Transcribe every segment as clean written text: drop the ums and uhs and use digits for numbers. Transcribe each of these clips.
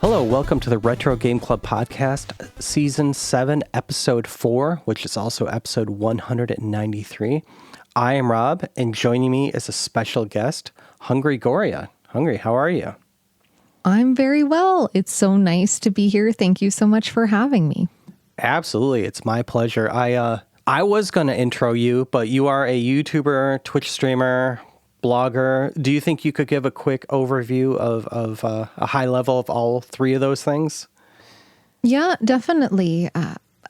Hello, welcome to the Retro Game Club podcast, Season 7, Episode 4, which is also Episode 193. I am Rob, and joining me is a special guest, HungryGoriya. Hungry, how are you? I'm very well. It's so nice to be here. Thank you so much for having me. Absolutely, it's my pleasure. I was going to intro you, but you are a YouTuber, Twitch streamer, blogger. Do you think you could give a quick overview of a high level of all three of those things? Yeah, definitely.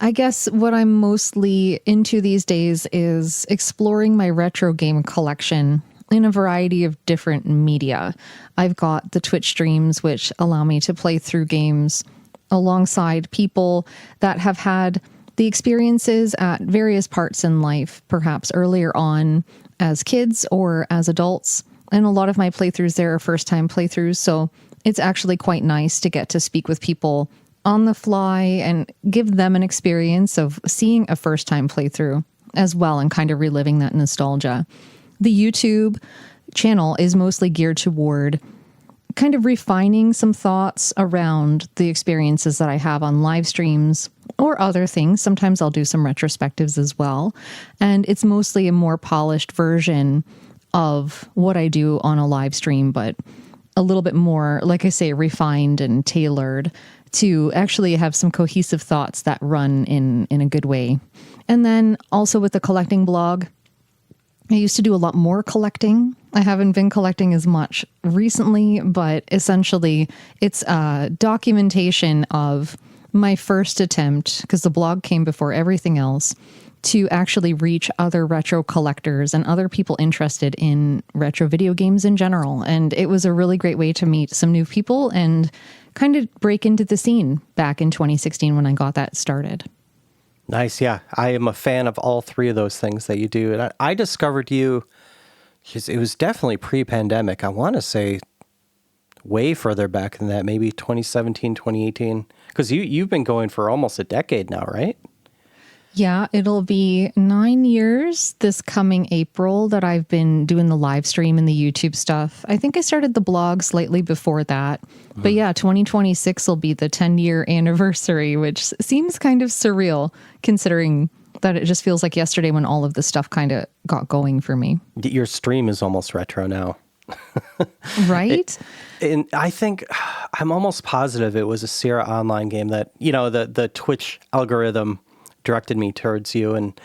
I guess what I'm mostly into these days is exploring my retro game collection in a variety of different media. I've got the Twitch streams, which allow me to play through games alongside people that have had the experiences at various parts in life, perhaps earlier on as kids or as adults. And a lot of my playthroughs there are first-time playthroughs, so it's actually quite nice to get to speak with people on the fly and give them an experience of seeing a first-time playthrough as well and kind of reliving that nostalgia. The YouTube channel is mostly geared toward kind of refining some thoughts around the experiences that I have on live streams or other things. Sometimes I'll do some retrospectives as well. And it's mostly a more polished version of what I do on a live stream, but a little bit more, like I say, refined and tailored to actually have some cohesive thoughts that run in a good way. And then also with the collecting blog, I used to do a lot more collecting. I haven't been collecting as much recently, but essentially it's a documentation of my first attempt, because the blog came before everything else, to actually reach other retro collectors and other people interested in retro video games in general. And it was a really great way to meet some new people and kind of break into the scene back in 2016 when I got that started. Nice, yeah. I am a fan of all three of those things that you do. And I discovered you, it was definitely pre-pandemic. I want to say way further back than that, maybe 2017, 2018. Because you've been going for almost a decade now, right? Yeah, it'll be 9 years this coming April that I've been doing the live stream and the YouTube stuff. I think I started the blog slightly before that. But yeah, 2026 will be the 10-year anniversary, which seems kind of surreal considering that it just feels like yesterday when all of this stuff kind of got going for me. Your stream is almost retro now. Right? And I think, I'm almost positive it was a Sierra Online game that, the Twitch algorithm directed me towards you, and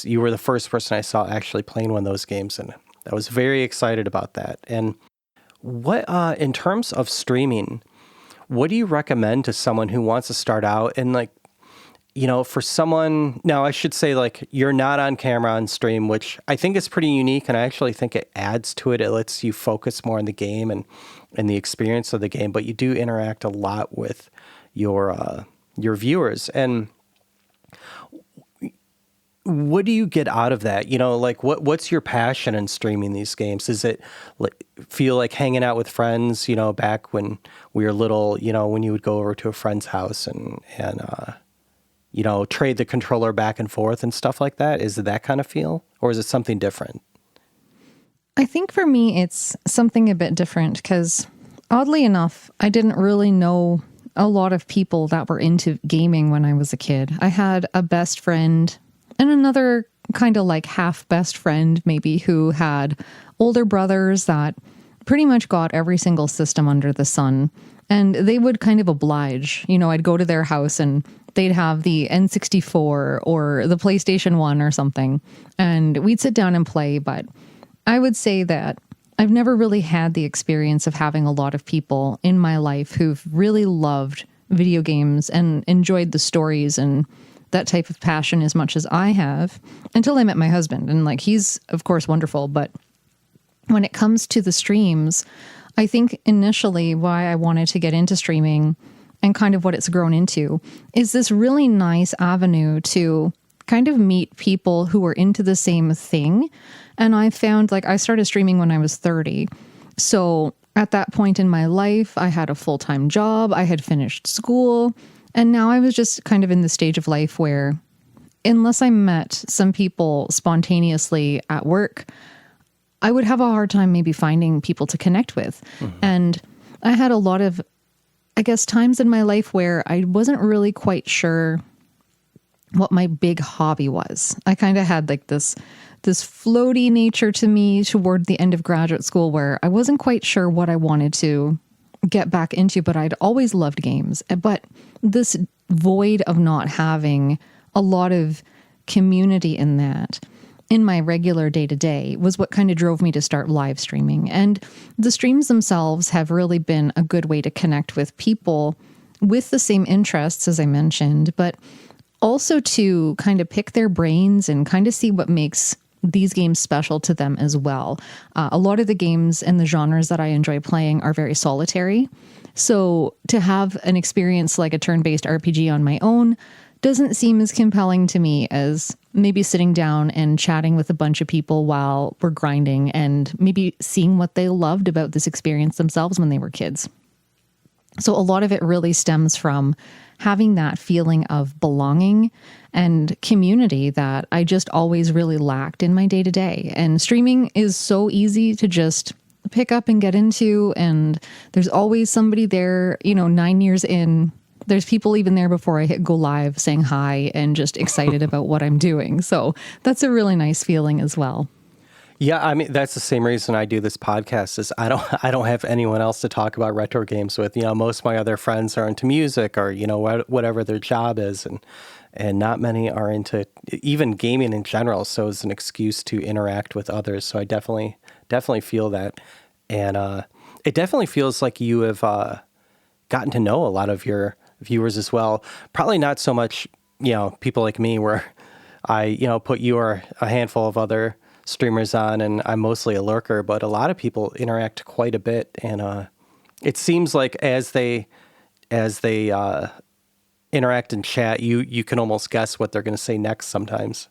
you were the first person I saw actually playing one of those games, and I was very excited about that. And what, in terms of streaming, what do you recommend to someone who wants to start out? And for someone, now I should say, you're not on camera on stream, which I think is pretty unique, and I actually think it adds to it. It lets you focus more on the game and the experience of the game, but you do interact a lot with your viewers. And what do you get out of that? What's your passion in streaming these games? Is it feel like hanging out with friends, back when we were little, when you would go over to a friend's house and trade the controller back and forth and stuff like that? Is it that kind of feel, or is it something different? I think for me, it's something a bit different because oddly enough, I didn't really know a lot of people that were into gaming when I was a kid. I had a best friend and another kind of like half best friend maybe who had older brothers that pretty much got every single system under the sun. And they would kind of oblige. I'd go to their house and they'd have the N64 or the PlayStation 1 or something. And we'd sit down and play. But I would say that I've never really had the experience of having a lot of people in my life who've really loved video games and enjoyed the stories and that type of passion as much as I have until I met my husband. And he's of course wonderful, but when it comes to the streams, I think initially why I wanted to get into streaming and kind of what it's grown into is this really nice avenue to kind of meet people who are into the same thing. And I found I started streaming when I was 30. So at that point in my life, I had a full-time job, I had finished school, and now I was just kind of in the stage of life where unless I met some people spontaneously at work, I would have a hard time maybe finding people to connect with. Mm-hmm. And I had a lot of I guess, times in my life where I wasn't really quite sure what my big hobby was. I kind of had like this floaty nature to me toward the end of graduate school where I wasn't quite sure what I wanted to get back into, but I'd always loved games. But this void of not having a lot of community in that in my regular day-to-day was what kind of drove me to start live streaming. And the streams themselves have really been a good way to connect with people with the same interests, as I mentioned, but also to kind of pick their brains and kind of see what makes these games special to them as well. A lot of the games and the genres that I enjoy playing are very solitary. So to have an experience like a turn-based RPG on my own doesn't seem as compelling to me as maybe sitting down and chatting with a bunch of people while we're grinding and maybe seeing what they loved about this experience themselves when they were kids. So a lot of it really stems from having that feeling of belonging and community that I just always really lacked in my day-to-day. And streaming is so easy to just pick up and get into, and there's always somebody there, 9 years in. There's people even there before I hit go live saying hi and just excited about what I'm doing. So that's a really nice feeling as well. Yeah, I mean, that's the same reason I do this podcast is I don't have anyone else to talk about retro games with. Most of my other friends are into music or, whatever their job is. And not many are into even gaming in general. So it's an excuse to interact with others. So I definitely feel that. And it definitely feels like you have gotten to know a lot of your viewers as well. Probably not so much, people like me where I, put you or a handful of other streamers on and I'm mostly a lurker, but a lot of people interact quite a bit. And it seems like as they interact and chat, you can almost guess what they're going to say next sometimes.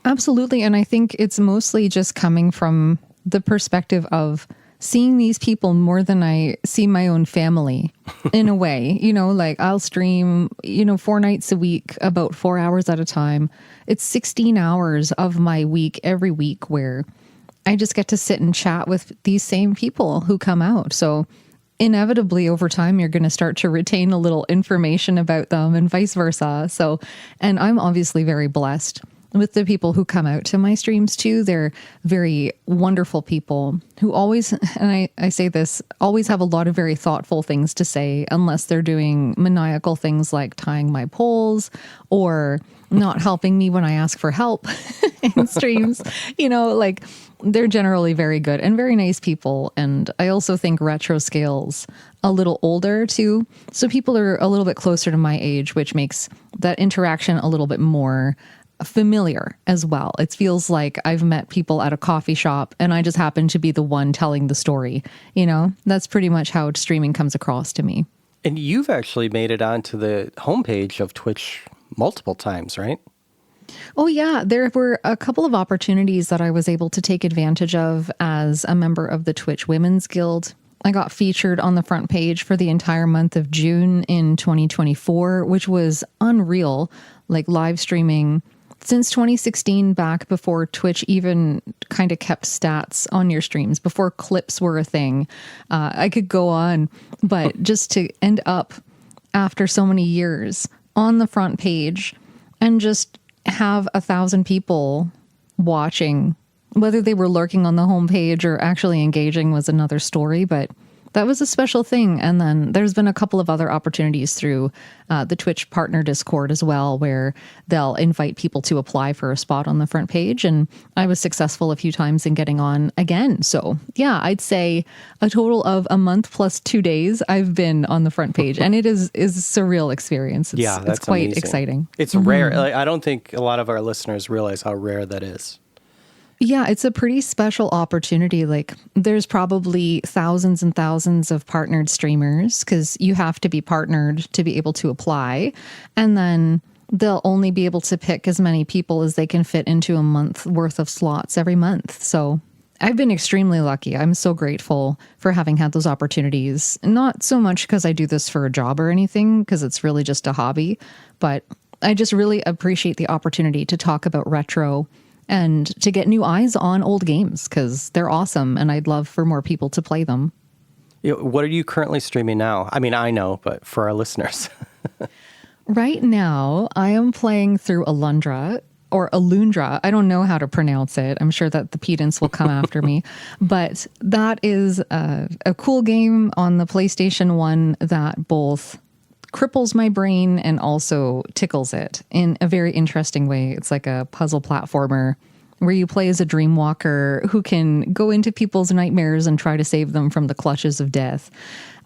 Absolutely. And I think it's mostly just coming from the perspective of seeing these people more than I see my own family in a way. Like I'll stream, 4 nights a week, about 4 hours at a time. It's 16 hours of my week every week where I just get to sit and chat with these same people who come out. So inevitably over time, you're going to start to retain a little information about them and vice versa. So, and I'm obviously very blessed with the people who come out to my streams too. They're very wonderful people who always, and I say this, always have a lot of very thoughtful things to say, unless they're doing maniacal things like tying my poles or not helping me when I ask for help in streams. Like they're generally very good and very nice people. And I also think retro scales a little older too. So people are a little bit closer to my age, which makes that interaction a little bit more familiar as well. It feels like I've met people at a coffee shop and I just happen to be the one telling the story. That's pretty much how streaming comes across to me. And you've actually made it onto the homepage of Twitch multiple times, right? Oh yeah, there were a couple of opportunities that I was able to take advantage of as a member of the Twitch Women's Guild. I got featured on the front page for the entire month of June in 2024, which was unreal, like live streaming since 2016, back before Twitch even kind of kept stats on your streams, before clips were a thing. I could go on, but just to end up after so many years on the front page and just have 1,000 people watching, whether they were lurking on the homepage or actually engaging was another story, but that was a special thing. And then there's been a couple of other opportunities through the Twitch partner Discord as well, where they'll invite people to apply for a spot on the front page. And I was successful a few times in getting on again. So yeah, I'd say a total of a month plus 2 days I've been on the front page, and it is a surreal experience. It's quite amazing. Exciting. It's rare. Like, I don't think a lot of our listeners realize how rare that is. Yeah, it's a pretty special opportunity. Like there's probably thousands and thousands of partnered streamers because you have to be partnered to be able to apply. And then they'll only be able to pick as many people as they can fit into a month worth of slots every month. So I've been extremely lucky. I'm so grateful for having had those opportunities. Not so much because I do this for a job or anything, because it's really just a hobby, but I just really appreciate the opportunity to talk about retro and to get new eyes on old games because they're awesome and I'd love for more people to play them. What are you currently streaming now? I mean, I know, but for our listeners. Right now, I am playing through Alundra or Alundra. I don't know how to pronounce it. I'm sure that the pedants will come after me. But that is a cool game on the PlayStation 1 that both cripples my brain and also tickles it in a very interesting way. It's like a puzzle platformer where you play as a dream walker who can go into people's nightmares and try to save them from the clutches of death.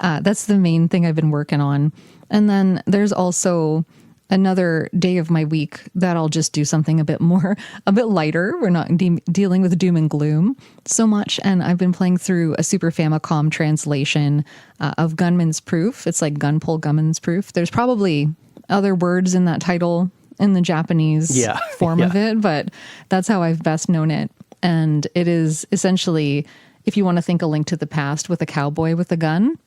That's the main thing I've been working on. And then there's also another day of my week that I'll just do something a bit lighter. We're not dealing with doom and gloom so much. And I've been playing through a Super Famicom translation of Gunman's Proof. It's like Gunpole Gunman's Proof. There's probably other words in that title in the Japanese form of it, but that's how I've best known it. And it is essentially, if you want to think A Link to the Past with a cowboy with a gun,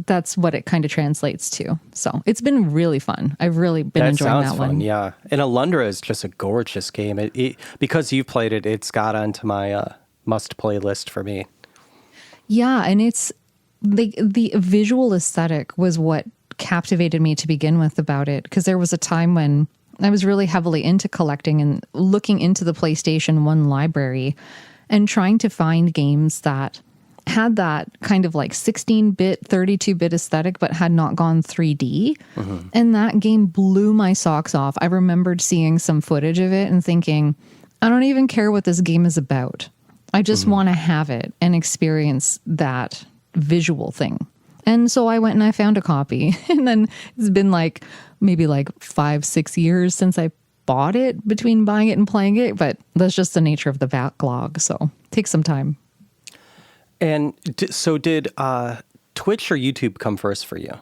that's what it kind of translates to. So it's been really fun. I've really been enjoying that one. Yeah. And Alundra is just a gorgeous game. Because you've played it, it's got onto my must-play list for me. Yeah, and it's the visual aesthetic was what captivated me to begin with about it, because there was a time when I was really heavily into collecting and looking into the PlayStation 1 library and trying to find games that had that kind of like 16-bit, 32-bit aesthetic, but had not gone 3D. Mm-hmm. And that game blew my socks off. I remembered seeing some footage of it and thinking, I don't even care what this game is about. I just want to have it and experience that visual thing. And so I went and I found a copy. And then it's been like maybe like 5-6 years since I bought it, between buying it and playing it. But that's just the nature of the backlog. So it takes some time. And so did Twitch or YouTube come first for you?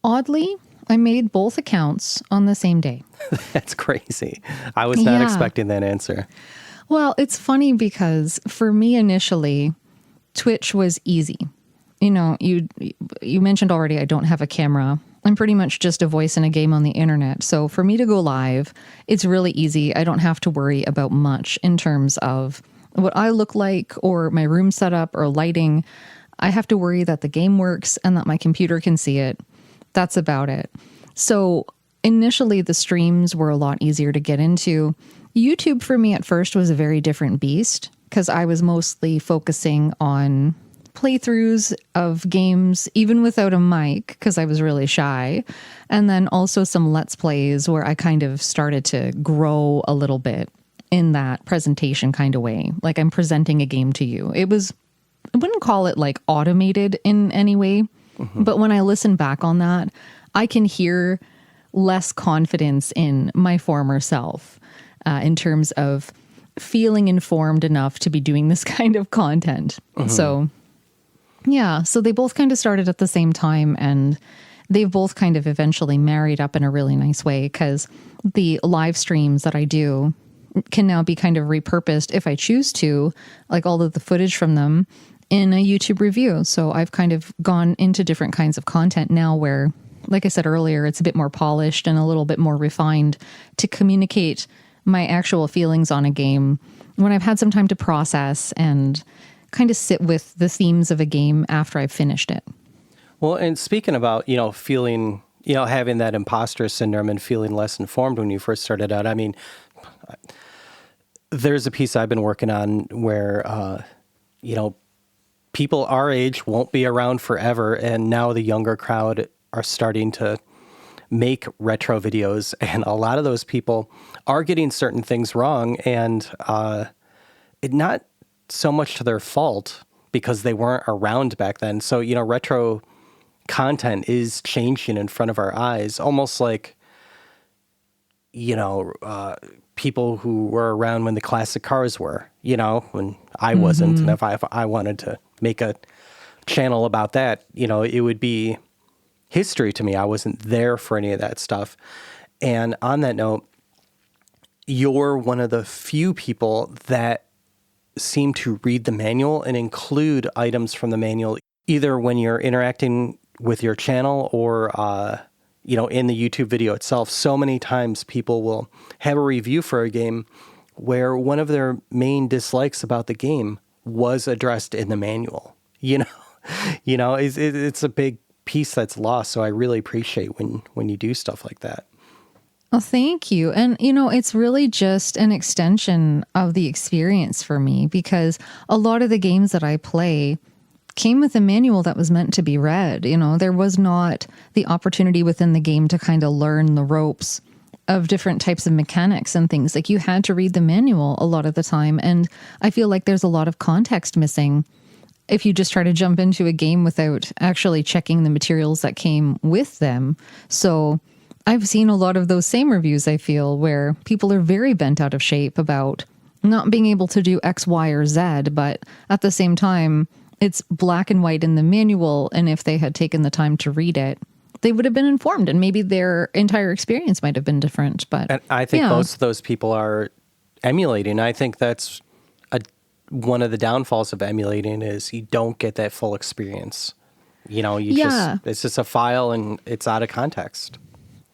Oddly, I made both accounts on the same day. That's crazy. I was not expecting that answer. Well, it's funny because for me initially, Twitch was easy. You know, you mentioned already I don't have a camera. I'm pretty much just a voice in a game on the internet. So for me to go live, it's really easy. I don't have to worry about much in terms of what I look like or my room setup or lighting. I have to worry that the game works and that my computer can see it. That's about it. So initially the streams were a lot easier to get into. YouTube for me at first was a very different beast because I was mostly focusing on playthroughs of games, even without a mic, because I was really shy. And then also some Let's Plays where I kind of started to grow a little bit in that presentation kind of way. Like I'm presenting a game to you. I wouldn't call it like automated in any way, but when I listen back on that, I can hear less confidence in my former self in terms of feeling informed enough to be doing this kind of content. So yeah, so they both kind of started at the same time, and they've both kind of eventually married up in a really nice way, because the live streams that I do can now be kind of repurposed if I choose to, like all of the footage from them in a YouTube review. So I've kind of gone into different kinds of content now where, like I said earlier, it's a bit more polished and a little bit more refined to communicate my actual feelings on a game when I've had some time to process and kind of sit with the themes of a game after I've finished it. Well, and speaking about, feeling, having that imposter syndrome and feeling less informed when you first started out, I mean, there's a piece I've been working on where, people our age won't be around forever. And now the younger crowd are starting to make retro videos. And a lot of those people are getting certain things wrong. And it not so much to their fault because they weren't around back then. So, retro content is changing in front of our eyes, almost like, people who were around when the classic cars were, when I wasn't. And if I wanted to make a channel about that, it would be history to me. I wasn't there for any of that stuff. And on that note, you're one of the few people that seem to read the manual and include items from the manual, either when you're interacting with your channel or, in the YouTube video itself. So many times people will have a review for a game where one of their main dislikes about the game was addressed in the manual, It's a big piece that's lost. So I really appreciate when you do stuff like that. Well, thank you. And, it's really just an extension of the experience for me, because a lot of the games that I play came with a manual that was meant to be read. There was not the opportunity within the game to kind of learn the ropes of different types of mechanics and things. Like, you had to read the manual a lot of the time. And I feel like there's a lot of context missing if you just try to jump into a game without actually checking the materials that came with them. So I've seen a lot of those same reviews, I feel, where people are very bent out of shape about not being able to do X, Y, or Z, but at the same time, it's black and white in the manual, and if they had taken the time to read it, they would have been informed, and maybe their entire experience might have been different. But and I think most of those people are emulating. I think that's one of the downfalls of emulating is you don't get that full experience. It's just a file and it's out of context.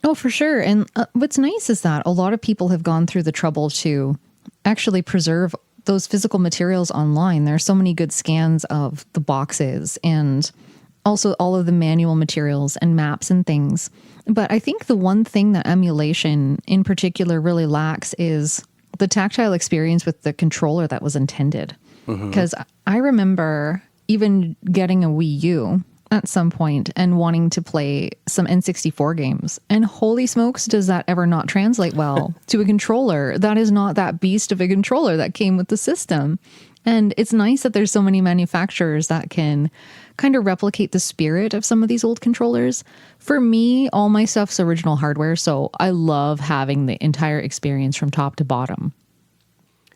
Oh, for sure. And what's nice is that a lot of people have gone through the trouble to actually preserve those physical materials online. There are so many good scans of the boxes and also all of the manual materials and maps and things. But I think the one thing that emulation in particular really lacks is the tactile experience with the controller that was intended. Because I remember even getting a Wii U at some point and wanting to play some N64 games. And holy smokes, does that ever not translate well to a controller? That is not that beast of a controller that came with the system. And it's nice that there's so many manufacturers that can kind of replicate the spirit of some of these old controllers. For me, all my stuff's original hardware, so I love having the entire experience from top to bottom.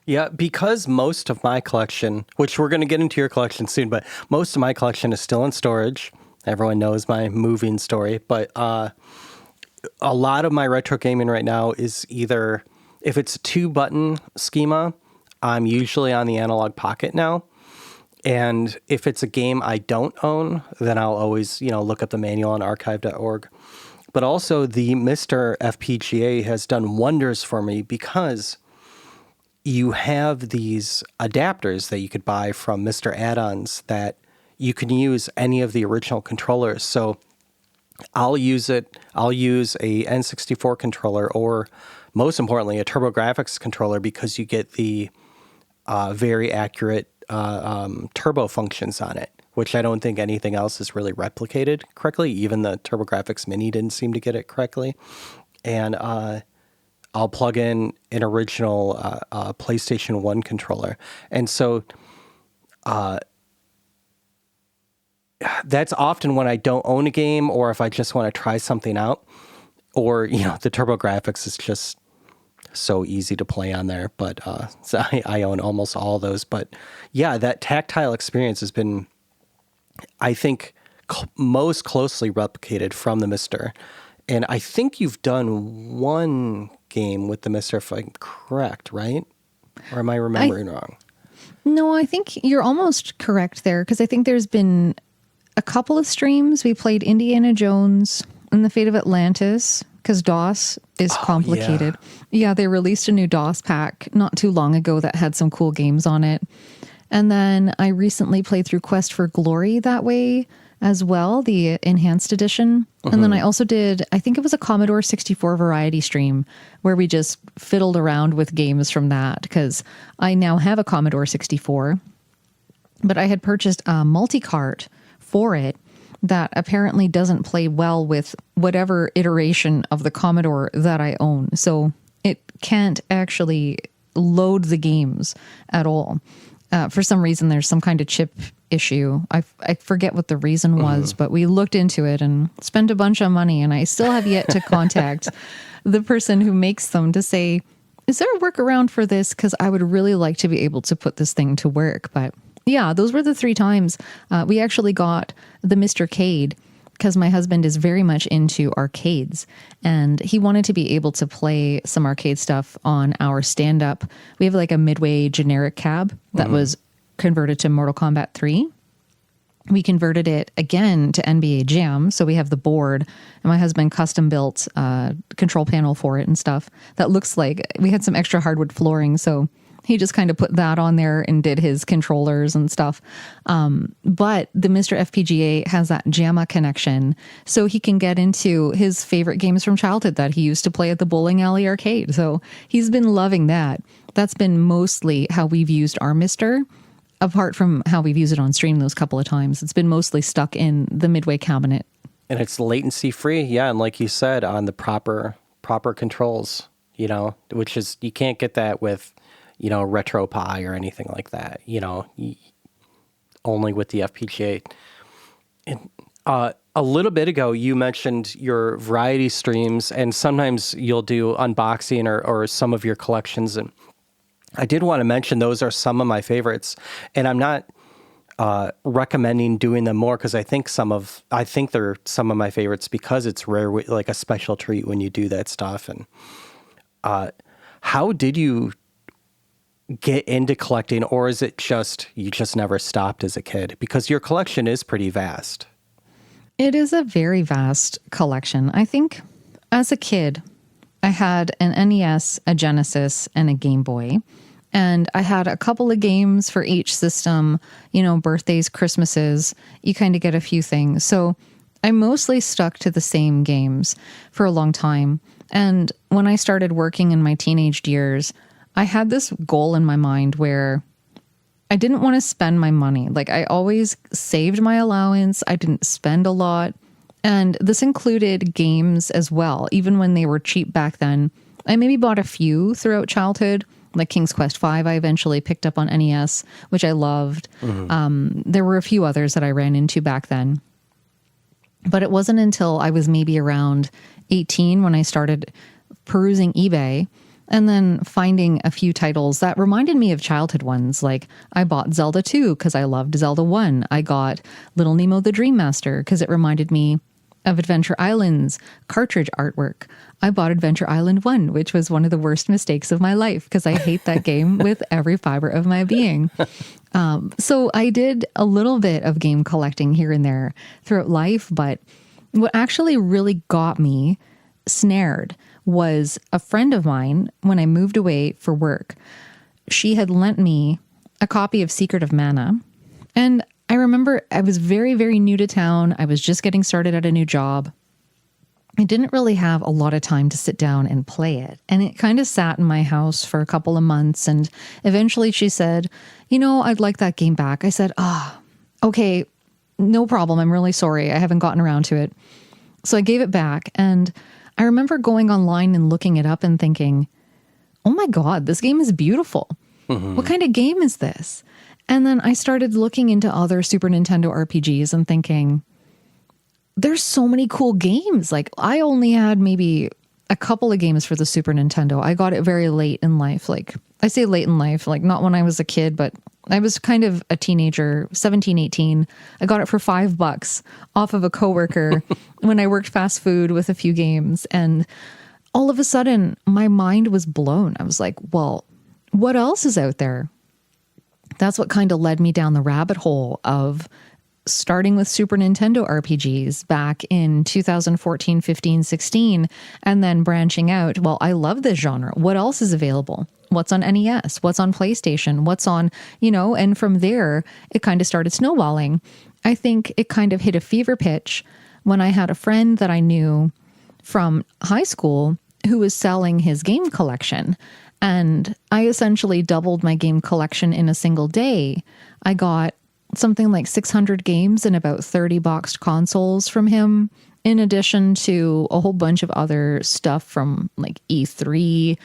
Yeah, because most of my collection, which we're going to get into your collection soon, but most of my collection is still in storage. Everyone knows my moving story, but a lot of my retro gaming right now is either, if it's a 2-button schema, I'm usually on the Analogue Pocket now. And if it's a game I don't own, then I'll always, look up the manual on archive.org. But also the Mr. FPGA has done wonders for me because you have these adapters that you could buy from Mr. Add-ons that you can use any of the original controllers. So I'll use a N64 controller, or most importantly, a TurboGrafx controller, because you get the very accurate turbo functions on it, which I don't think anything else has really replicated correctly. Even the TurboGrafx Mini didn't seem to get it correctly. And I'll plug in an original PlayStation 1 controller. And so that's often when I don't own a game, or if I just want to try something out, or, the TurboGrafx is just so easy to play on there. But so I own almost all of those. But yeah, that tactile experience has been, I think, most closely replicated from the Mister. And I think you've done one game with the Mister, if I'm correct, right? Or am I remembering wrong? No, I think you're almost correct there, because I think there's been a couple of streams. We played Indiana Jones and the Fate of Atlantis, because DOS is complicated. Yeah, they released a new DOS pack not too long ago that had some cool games on it. And then I recently played through Quest for Glory that way as well, the enhanced edition. And then I also did, I think it was a Commodore 64 variety stream where we just fiddled around with games from that, because I now have a Commodore 64, but I had purchased a multi-cart for it that apparently doesn't play well with whatever iteration of the Commodore that I own. So it can't actually load the games at all. For some reason, there's some kind of chip issue. I forget what the reason was, but we looked into it and spent a bunch of money, and I still have yet to contact the person who makes them to say, is there a workaround for this? Because I would really like to be able to put this thing to work. But yeah, those were the 3 times. We actually got the Mr. Cade, because my husband is very much into arcades, and he wanted to be able to play some arcade stuff on our stand-up. We have like a Midway generic cab that was converted to Mortal Kombat 3. We converted it again to NBA Jam, so we have the board, and my husband custom built a control panel for it and stuff that looks like we had some extra hardwood flooring, so He just kind of put that on there and did his controllers and stuff. But the Mr. FPGA has that JAMA connection, so he can get into his favorite games from childhood that he used to play at the bowling alley arcade. So he's been loving that. That's been mostly how we've used our Mister, apart from how we've used it on stream those couple of times. It's been mostly stuck in the Midway cabinet. And it's latency free, yeah. And like you said, on the proper controls, which is, you can't get that with, RetroPie or anything like that, only with the FPGA. And a little bit ago, you mentioned your variety streams, and sometimes you'll do unboxing or some of your collections. And I did want to mention those are some of my favorites. And I'm not recommending doing them more because I think they're some of my favorites because it's rare, like a special treat when you do that stuff. And how did you get into collecting, or is it just you just never stopped as a kid? Because your collection is pretty vast. It is a very vast collection. I think as a kid, I had an NES, a Genesis, and a Game Boy. And I had a couple of games for each system, birthdays, Christmases, you kind of get a few things. So I mostly stuck to the same games for a long time. And when I started working in my teenage years, I had this goal in my mind where I didn't want to spend my money. Like, I always saved my allowance. I didn't spend a lot. And this included games as well. Even when they were cheap back then, I maybe bought a few throughout childhood, like King's Quest V. I eventually picked up on NES, which I loved. There were a few others that I ran into back then. But it wasn't until I was maybe around 18 when I started perusing eBay and then finding a few titles that reminded me of childhood ones. Like, I bought Zelda 2 because I loved Zelda 1. I got Little Nemo the Dream Master because it reminded me of Adventure Island's cartridge artwork. I bought Adventure Island 1, which was one of the worst mistakes of my life because I hate that game with every fiber of my being. So I did a little bit of game collecting here and there throughout life, but what actually really got me snared was a friend of mine when I moved away for work. She had lent me a copy of Secret of Mana, and I remember I was very, very new to town. I was just getting started at a new job. I didn't really have a lot of time to sit down and play it. And it kind of sat in my house for a couple of months. And eventually she said, I'd like that game back. I said, okay, no problem. I'm really sorry. I haven't gotten around to it. So I gave it back. And I remember going online and looking it up and thinking, oh my God, this game is beautiful. What kind of game is this? And then I started looking into other Super Nintendo RPGs and thinking, there's so many cool games. Like, I only had maybe a couple of games for the Super Nintendo. I got it very late in life. Like, I say late in life, like not when I was a kid, but I was kind of a teenager, 17, 18. I got it for $5 off of a coworker when I worked fast food with a few games. And all of a sudden, my mind was blown. I was like, well, what else is out there? That's what kind of led me down the rabbit hole of starting with Super Nintendo RPGs back in 2014, 15, 16, and then branching out. Well, I love this genre. What else is available? What's on NES? What's on PlayStation? What's on, and from there, it kind of started snowballing. I think it kind of hit a fever pitch when I had a friend that I knew from high school who was selling his game collection. And I essentially doubled my game collection in a single day. I got something like 600 games and about 30 boxed consoles from him, in addition to a whole bunch of other stuff from like E3.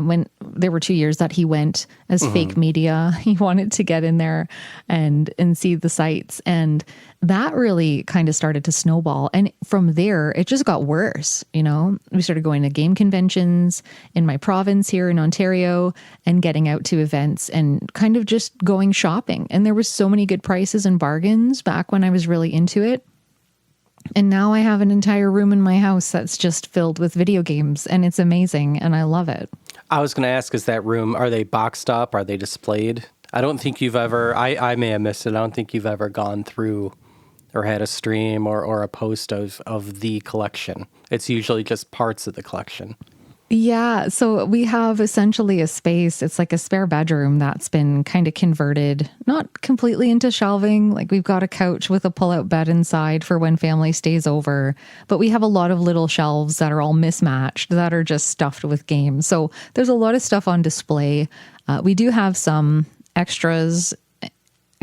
When there were 2 years that he went as fake media, he wanted to get in there and see the sights. And that really kind of started to snowball. And from there, it just got worse. We started going to game conventions in my province here in Ontario and getting out to events and kind of just going shopping. And there was so many good prices and bargains back when I was really into it. And now I have an entire room in my house that's just filled with video games, and it's amazing, and I love it. I was going to ask, is that room, are they boxed up? Are they displayed? I don't think you've ever, I may have missed it. I don't think you've ever gone through or had a stream or a post of the collection. It's usually just parts of the collection. Yeah, so we have essentially a space. It's like a spare bedroom that's been kind of converted, not completely into shelving. Like we've got a couch with a pull-out bed inside for when family stays over, but we have a lot of little shelves that are all mismatched that are just stuffed with games. So there's a lot of stuff on display. We do have some extras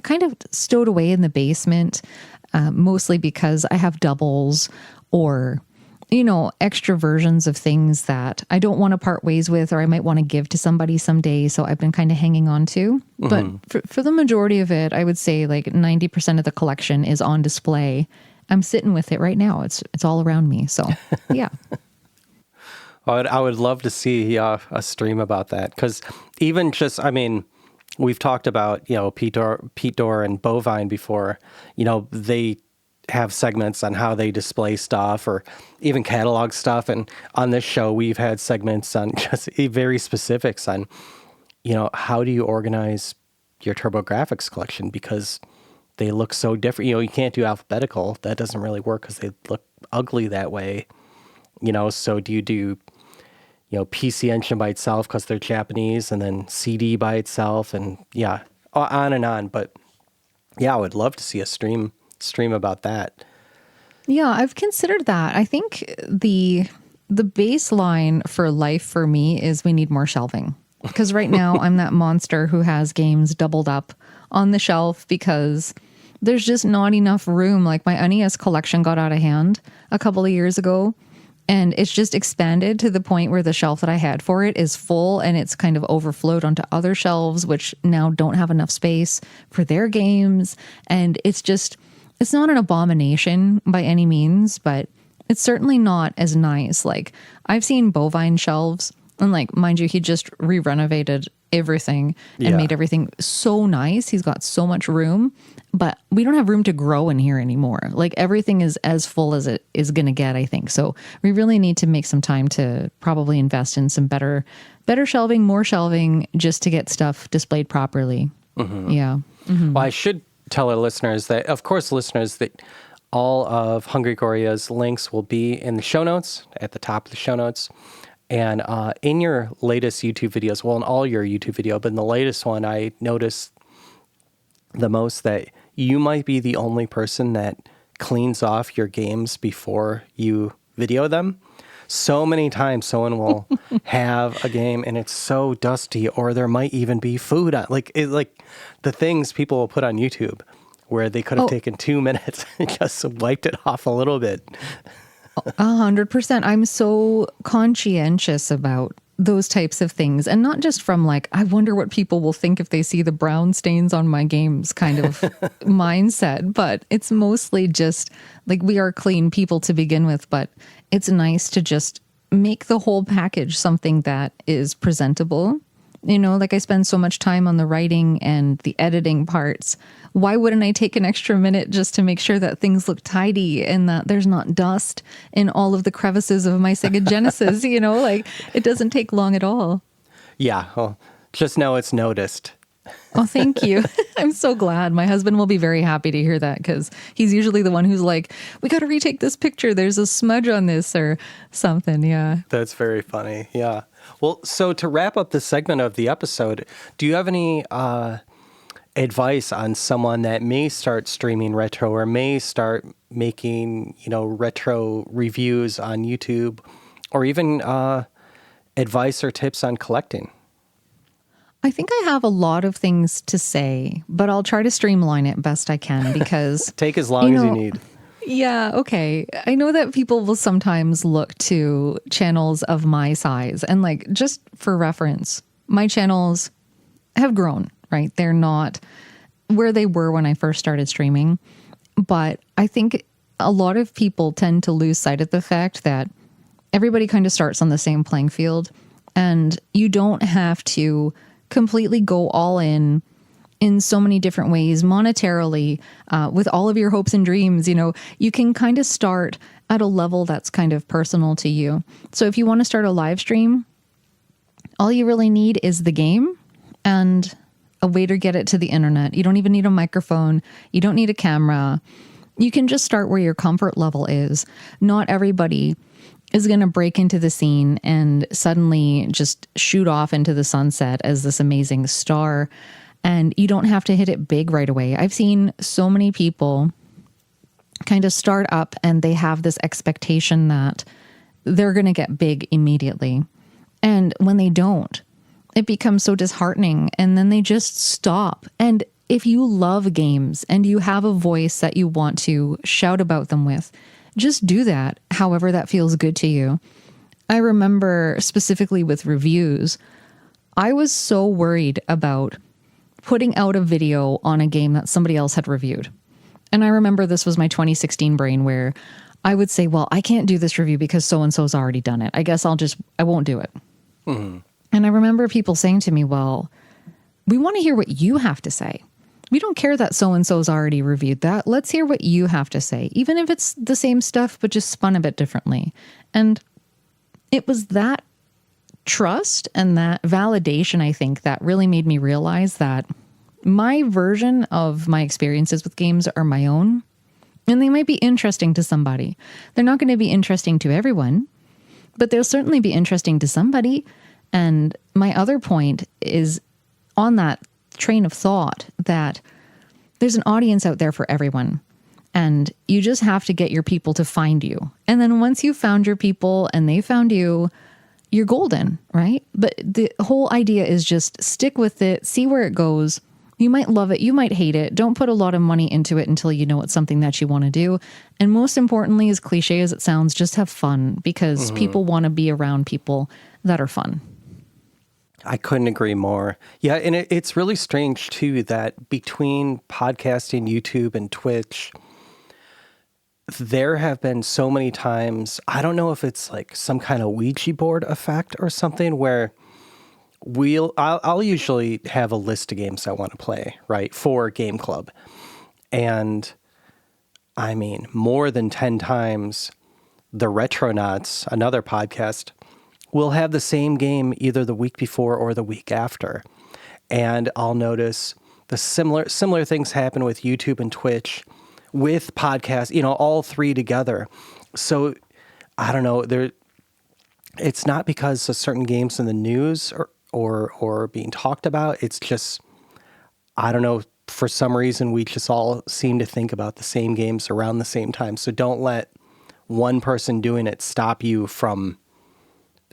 kind of stowed away in the basement, mostly because I have doubles or extra versions of things that I don't want to part ways with, or I might want to give to somebody someday. So I've been kind of hanging on to. But for the majority of it, I would say like 90% of the collection is on display. I'm sitting with it right now. It's all around me. So yeah. I would love to see a stream about that, because even just, I mean, we've talked about, Pete Dorr and Bovine before. They have segments on how they display stuff or even catalog stuff. And on this show, we've had segments on just very specifics on, how do you organize your TurboGrafx collection, because they look so different. You can't do alphabetical. That doesn't really work because they look ugly that way. So do you do, PC Engine by itself because they're Japanese, and then CD by itself, and yeah, on and on. But yeah, I would love to see a stream about that. Yeah, I've considered that. I think the baseline for life for me is we need more shelving. Because right now I'm that monster who has games doubled up on the shelf because there's just not enough room. Like my NES collection got out of hand a couple of years ago, and it's just expanded to the point where the shelf that I had for it is full, and it's kind of overflowed onto other shelves, which now don't have enough space for their games. And it's not an abomination by any means, but it's certainly not as nice. Like I've seen Bovine shelves, and like, mind you, he just re-renovated everything and made everything so nice. He's got so much room, but we don't have room to grow in here anymore. Like everything is as full as it is going to get, I think. So we really need to make some time to probably invest in some better shelving, more shelving, just to get stuff displayed properly. Mm-hmm. Yeah. Mm-hmm. Well, I should tell our listeners that, of course, that all of HungryGoriya's links will be in the show notes, at the top of the show notes. And in your latest YouTube videos, well, in all your YouTube video, but in the latest one, I noticed the most that you might be the only person that cleans off your games before you video them. So many times someone will have a game and it's so dusty, or there might even be food on, like the things people will put on YouTube where they could have taken 2 minutes and just wiped it off a little bit. 100%. I'm so conscientious about those types of things, and not just from like, I wonder what people will think if they see the brown stains on my games kind of mindset, but it's mostly just like, we are clean people to begin with, but it's nice to just make the whole package something that is presentable. Like I spend so much time on the writing and the editing parts. Why wouldn't I take an extra minute just to make sure that things look tidy and that there's not dust in all of the crevices of my Sega Genesis? Like it doesn't take long at all. Yeah. Well, just know it's noticed. Oh, thank you. I'm so glad. My husband will be very happy to hear that, because he's usually the one who's like, we got to retake this picture. There's a smudge on this or something. Yeah. That's very funny. Yeah. Well, so to wrap up this segment of the episode, do you have any advice on someone that may start streaming retro, or may start making, retro reviews on YouTube, or even advice or tips on collecting? I think I have a lot of things to say, but I'll try to streamline it best I can, because take as long as you need. Yeah, okay. I know that people will sometimes look to channels of my size, and like, just for reference, my channels have grown, right? They're not where they were when I first started streaming, but I think a lot of people tend to lose sight of the fact that everybody kind of starts on the same playing field, and you don't have to completely go all in so many different ways monetarily, with all of your hopes and dreams. You can kind of start at a level that's kind of personal to you. So if you want to start a live stream, all you really need is the game and a way to get it to the internet. You don't even need a microphone. You don't need a camera. You can just start where your comfort level is. Not everybody is going to break into the scene and suddenly just shoot off into the sunset as this amazing star. And you don't have to hit it big right away. I've seen so many people kind of start up and they have this expectation that they're going to get big immediately. And when they don't, it becomes so disheartening and then they just stop. And if you love games and you have a voice that you want to shout about them with, just do that, however that feels good to you. I remember specifically with reviews, I was so worried about putting out a video on a game that somebody else had reviewed. And I remember this was my 2016 brain where I would say, well, I can't do this review because so-and-so's already done it. I guess I won't do it. Mm-hmm. And I remember people saying to me, well, we want to hear what you have to say. We don't care that so-and-so's already reviewed that. Let's hear what you have to say, even if it's the same stuff, but just spun a bit differently. And it was that trust and that validation, I think, that really made me realize that my version of my experiences with games are my own, and they might be interesting to somebody. They're not going to be interesting to everyone, but they'll certainly be interesting to somebody. And my other point is on that train of thought that there's an audience out there for everyone. And you just have to get your people to find you. And then once you've found your people and they found you, you're golden, right? But the whole idea is just stick with it, see where it goes. You might love it, you might hate it. Don't put a lot of money into it until you know it's something that you want to do. And most importantly, as cliche as it sounds, just have fun because people want to be around people that are fun. I couldn't agree more. Yeah, and it's really strange, too, that between podcasting, YouTube, and Twitch, there have been so many times, I don't know if it's like some kind of Ouija board effect or something, where I'll usually have a list of games I want to play, right, for Game Club. And, I mean, more than 10 times, the Retronauts, another podcast, will have the same game either the week before or the week after. And I'll notice the similar things happen with YouTube and Twitch, with podcasts, all three together. So I don't know, it's not because of certain games in the news or being talked about. It's just, I don't know, for some reason we just all seem to think about the same games around the same time. So don't let one person doing it stop you from,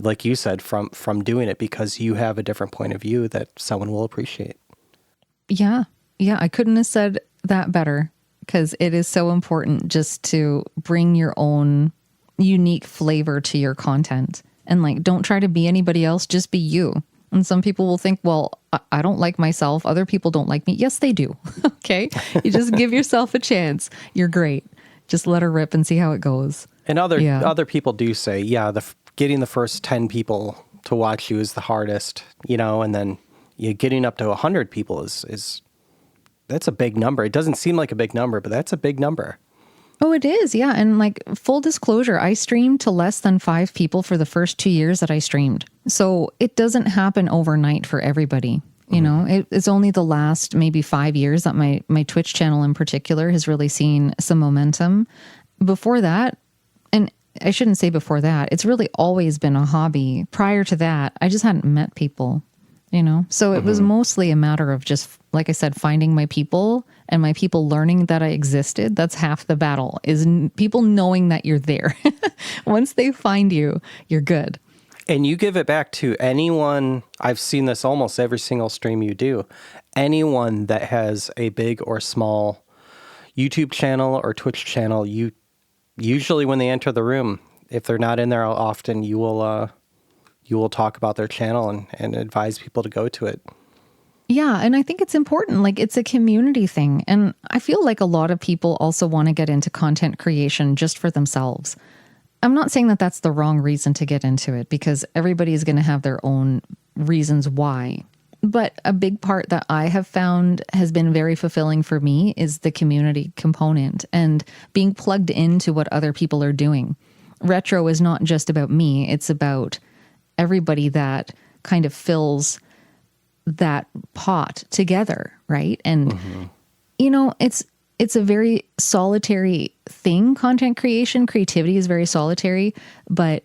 like you said, from doing it because you have a different point of view that someone will appreciate. Yeah, I couldn't have said that better. Because it is so important just to bring your own unique flavor to your content. And don't try to be anybody else, just be you. And some people will think, well, I don't like myself. Other people don't like me. Yes, they do. Okay. You just give yourself a chance. You're great. Just let her rip and see how it goes. And other people do say, getting the first 10 people to watch you is the hardest, and then getting up to 100 people is that's a big number. It doesn't seem like a big number, but that's a big number. Oh, it is. Yeah. And full disclosure, I streamed to less than 5 people for the first 2 years that I streamed. So it doesn't happen overnight for everybody. It's only the last maybe 5 years that my Twitch channel in particular has really seen some momentum. Before that, and I shouldn't say before that, it's really always been a hobby. Prior to that, I just hadn't met people. So it was mostly a matter of just, like I said, finding my people and my people learning that I existed. That's half the battle, is people knowing that you're there. Once they find you, you're good. And you give it back to anyone. I've seen this almost every single stream you do. Anyone that has a big or small YouTube channel or Twitch channel, you usually when they enter the room, if they're not in there often, you will talk about their channel and advise people to go to it. Yeah, and I think it's important. It's a community thing. And I feel like a lot of people also want to get into content creation just for themselves. I'm not saying that that's the wrong reason to get into it because everybody is going to have their own reasons why. But a big part that I have found has been very fulfilling for me is the community component and being plugged into what other people are doing. Retro is not just about me. It's about everybody that kind of fills that pot together, right? And, it's it's a very solitary thing. Content creation, creativity is very solitary, but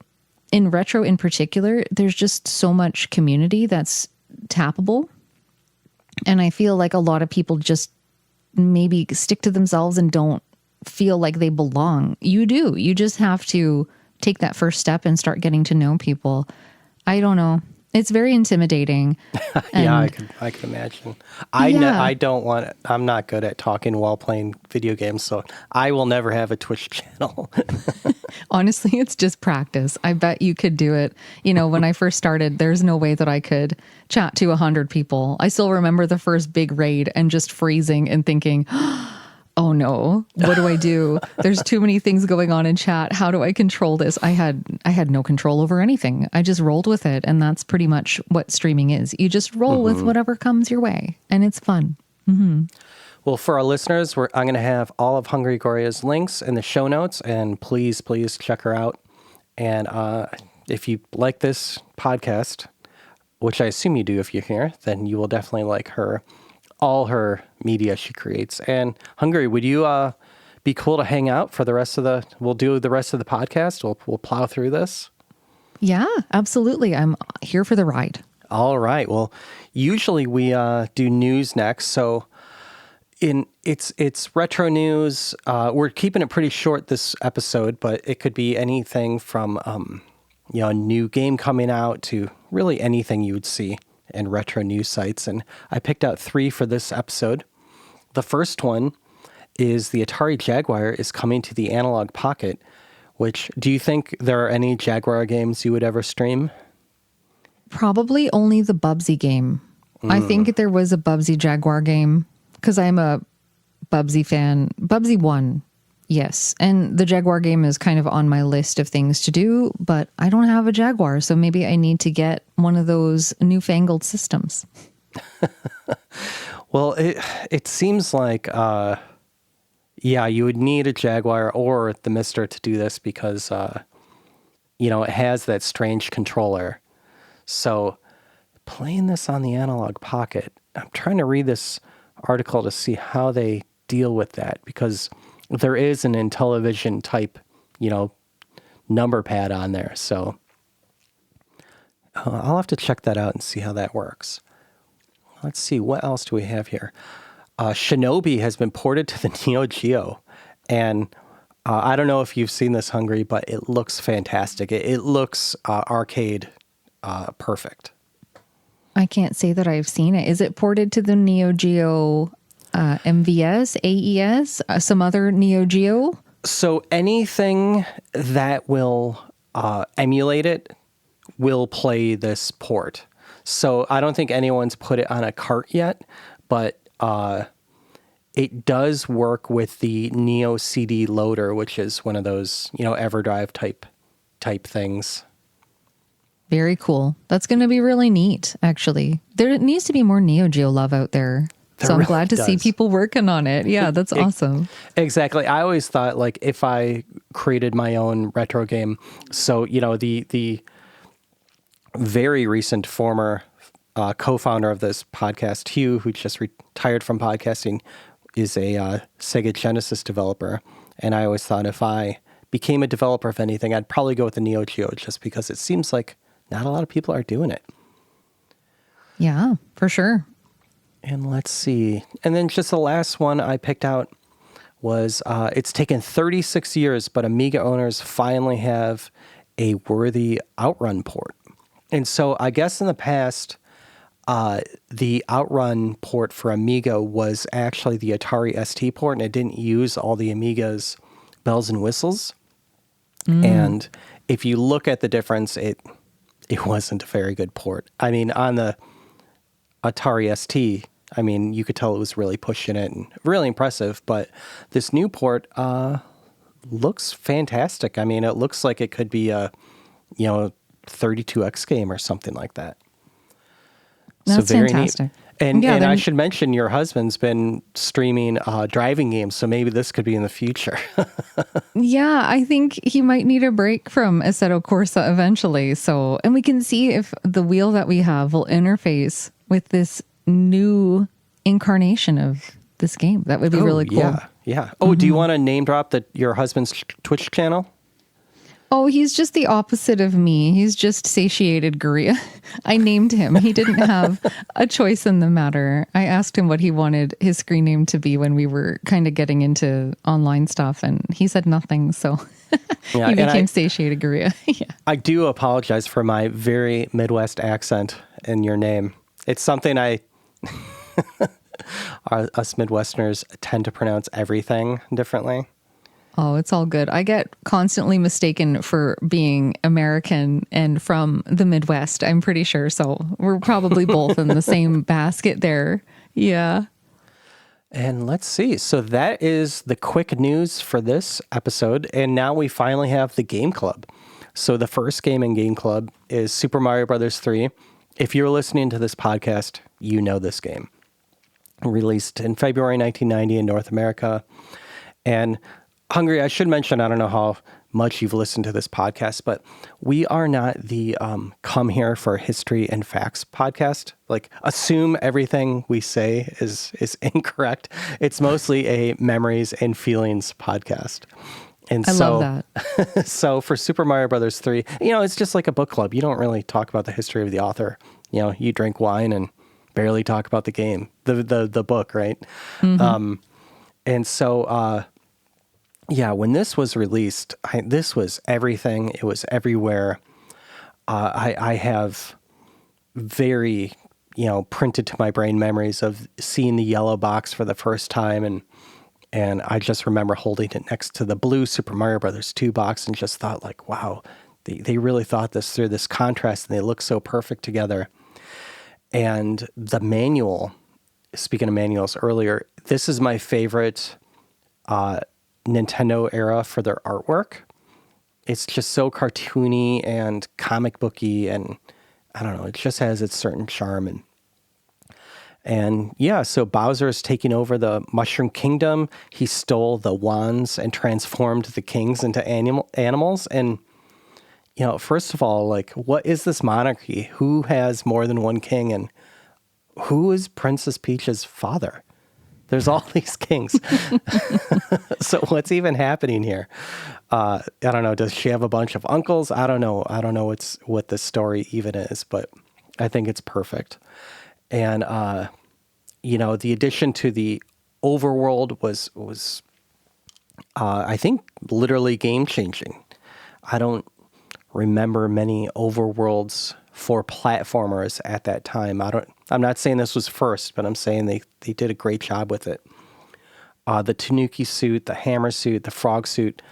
in retro in particular, there's just so much community that's tappable. And I feel like a lot of people just maybe stick to themselves and don't feel like they belong. You do. You just have to take that first step and start getting to know people. I don't know. It's very intimidating. Yeah, I could imagine. I'm not good at talking while playing video games, so I will never have a Twitch channel. Honestly, it's just practice. I bet you could do it. You know, when I first started, there's no way that I could chat to 100 people. I still remember the first big raid and just freezing and thinking, oh no, what do I do? There's too many things going on in chat. How do I control this? I had no control over anything. I just rolled with it. And that's pretty much what streaming is. You just roll with whatever comes your way, and it's fun. Well, for our listeners, I'm going to have all of HungryGoriya's links in the show notes, and please check her out. And if you like this podcast, which I assume you do if you're here, then you will definitely like all her media she creates. And Hungry, would you be cool to hang out for we'll do the rest of the podcast? We'll plow through this. Yeah, absolutely. I'm here for the ride. All right. Well, usually we do news next. So it's retro news. We're keeping it pretty short this episode, but it could be anything from a new game coming out to really anything you would see and retro news sites. And I picked out 3 for this episode. The first one is the Atari Jaguar is coming to the Analogue Pocket, which, do you think there are any Jaguar games you would ever stream? Probably only the Bubsy game. I think there was a Bubsy Jaguar game because I'm a Bubsy fan. Bubsy 1. Yes. And the Jaguar game is kind of on my list of things to do, but I don't have a Jaguar. So maybe I need to get one of those newfangled systems. Well, it seems like, you would need a Jaguar or the Myst to do this because, it has that strange controller. So playing this on the Analogue Pocket, I'm trying to read this article to see how they deal with that, because there is an Intellivision type, number pad on there. So I'll have to check that out and see how that works. Let's see, what else do we have here? Shinobi has been ported to the Neo Geo. And I don't know if you've seen this, Hungry, but it looks fantastic. It looks arcade perfect. I can't say that I've seen it. Is it ported to the Neo Geo MVS, AES, some other Neo Geo? So anything that will emulate it will play this port. So I don't think anyone's put it on a cart yet, but it does work with the Neo CD loader, which is one of those, EverDrive type things. Very cool. That's going to be really neat, actually. There needs to be more Neo Geo love out there. So I'm glad to see people working on it. Yeah, that's awesome. Exactly. I always thought, like, if I created my own retro game, so, the very recent former co-founder of this podcast, Hugh, who just retired from podcasting, is a Sega Genesis developer. And I always thought if I became a developer of anything, I'd probably go with the Neo Geo just because it seems like not a lot of people are doing it. Yeah, for sure. And let's see. And then just the last one I picked out was it's taken 36 years, but Amiga owners finally have a worthy OutRun port. And so I guess in the past, the OutRun port for Amiga was actually the Atari ST port, and it didn't use all the Amiga's bells and whistles. And if you look at the difference, it wasn't a very good port. I mean, on the Atari ST, you could tell it was really pushing it and really impressive, but this new port looks fantastic. It looks like it could be a, 32X game or something like that. That's so very fantastic. Neat. And I should mention your husband's been streaming driving games, so maybe this could be in the future. Yeah, I think he might need a break from Assetto Corsa eventually. So, and we can see if the wheel that we have will interface with this new incarnation of this game. That would be really cool. Yeah. Oh, do you want to name drop your husband's Twitch channel? Oh, he's just the opposite of me. He's just satiated Goriya. I named him. He didn't have a choice in the matter. I asked him what he wanted his screen name to be when we were kind of getting into online stuff, and he said nothing. So Yeah, he became satiated Goriya. Yeah. I do apologize for my very Midwest accent in your name. It's something us Midwesterners tend to pronounce everything differently. Oh, it's all good. I get constantly mistaken for being American and from the Midwest, I'm pretty sure. So we're probably both in the same basket there. Yeah. And let's see. So that is the quick news for this episode. And now we finally have the Game Club. So the first game in Game Club is Super Mario Brothers 3. If you're listening to this podcast, you know this game. Released in February 1990 in North America. And Hungry, I should mention, I don't know how much you've listened to this podcast, but we are not the come here for history and facts podcast. Like, assume everything we say is incorrect. It's mostly a memories and feelings podcast. And I love that. So for Super Mario Brothers 3, it's just like a book club. You don't really talk about the history of the author. You drink wine and barely talk about the game, the book, right? Mm-hmm. And so, yeah, when this was released, this was everything. It was everywhere. I have very, printed to my brain memories of seeing the yellow box for the first time. And I just remember holding it next to the blue Super Mario Brothers 2 box and just thought like, wow, they really thought this through, this contrast, and they look so perfect together. And the manual, speaking of manuals earlier, this is my favorite Nintendo era for their artwork. It's just so cartoony and comic booky, and I don't know, it just has its certain charm. And yeah, so Bowser is taking over the Mushroom Kingdom. He stole the wands and transformed the kings into animals. And first of all, like, what is this monarchy? Who has more than one king, and who is Princess Peach's father? There's all these kings. So what's even happening here? I don't know. Does she have a bunch of uncles? I don't know. I don't know what the story even is, but I think it's perfect. And, the addition to the overworld was I think, literally game-changing. I don't remember many overworlds for platformers at that time. I'm not saying this was first, but I'm saying they did a great job with it. The Tanuki suit, the hammer suit, the frog suit,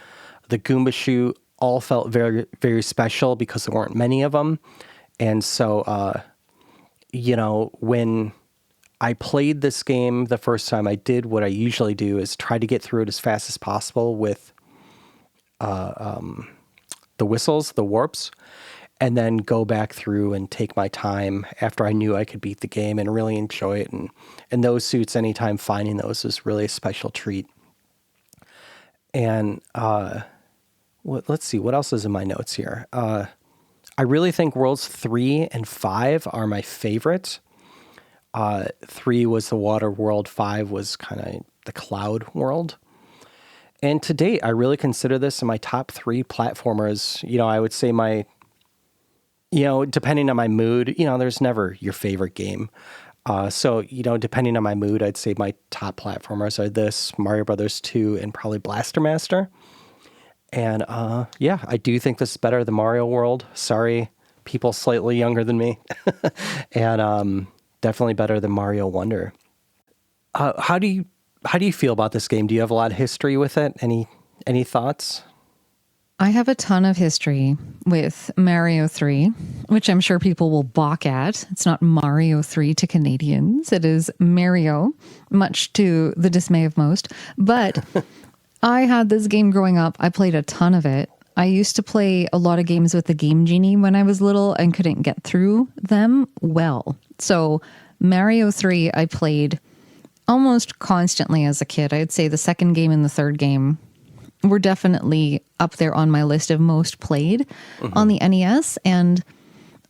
the Goomba shoe all felt very, very special because there weren't many of them. And so, when I played this game the first time, I did what I usually do, is try to get through it as fast as possible with the whistles, the warps, and then go back through and take my time after I knew I could beat the game and really enjoy it. And those suits, anytime finding those was really a special treat. And let's see, what else is in my notes here? I really think Worlds 3 and 5 are my favorite. 3 was the water world, 5 was kind of the cloud world. And to date, I really consider this in my top 3 platformers. I would say depending on my mood, there's never your favorite game. So, depending on my mood, I'd say my top platformers are this, Mario Brothers 2, and probably Blaster Master. And yeah, I do think this is better than Mario World. Sorry, people slightly younger than me. And definitely better than Mario Wonder. How do you feel about this game? Do you have a lot of history with it? Any thoughts? I have a ton of history with Mario 3, which I'm sure people will balk at. It's not Mario 3 to Canadians. It is Mario, much to the dismay of most. But I had this game growing up. I played a ton of it. I used to play a lot of games with the Game Genie when I was little and couldn't get through them well. So Mario 3, I played almost constantly as a kid. I'd say the second game and the third game were definitely up there on my list of most played on the NES. And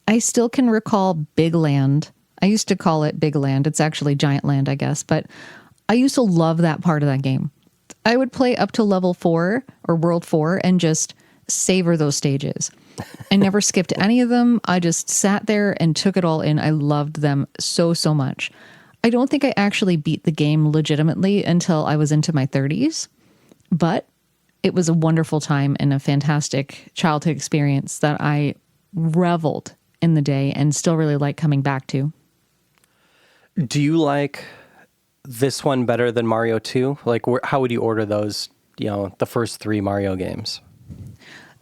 I still can recall Big Land. I used to call it Big Land. It's actually Giant Land, I guess. But I used to love that part of that game. I would play up to level 4 or world 4 and just savor those stages. I never skipped any of them. I just sat there and took it all in. I loved them so, so much. I don't think I actually beat the game legitimately until I was into my 30s, but it was a wonderful time and a fantastic childhood experience that I reveled in the day and still really like coming back to. Do you like this one better than Mario 2? Like, how would you order those, the first 3 Mario games?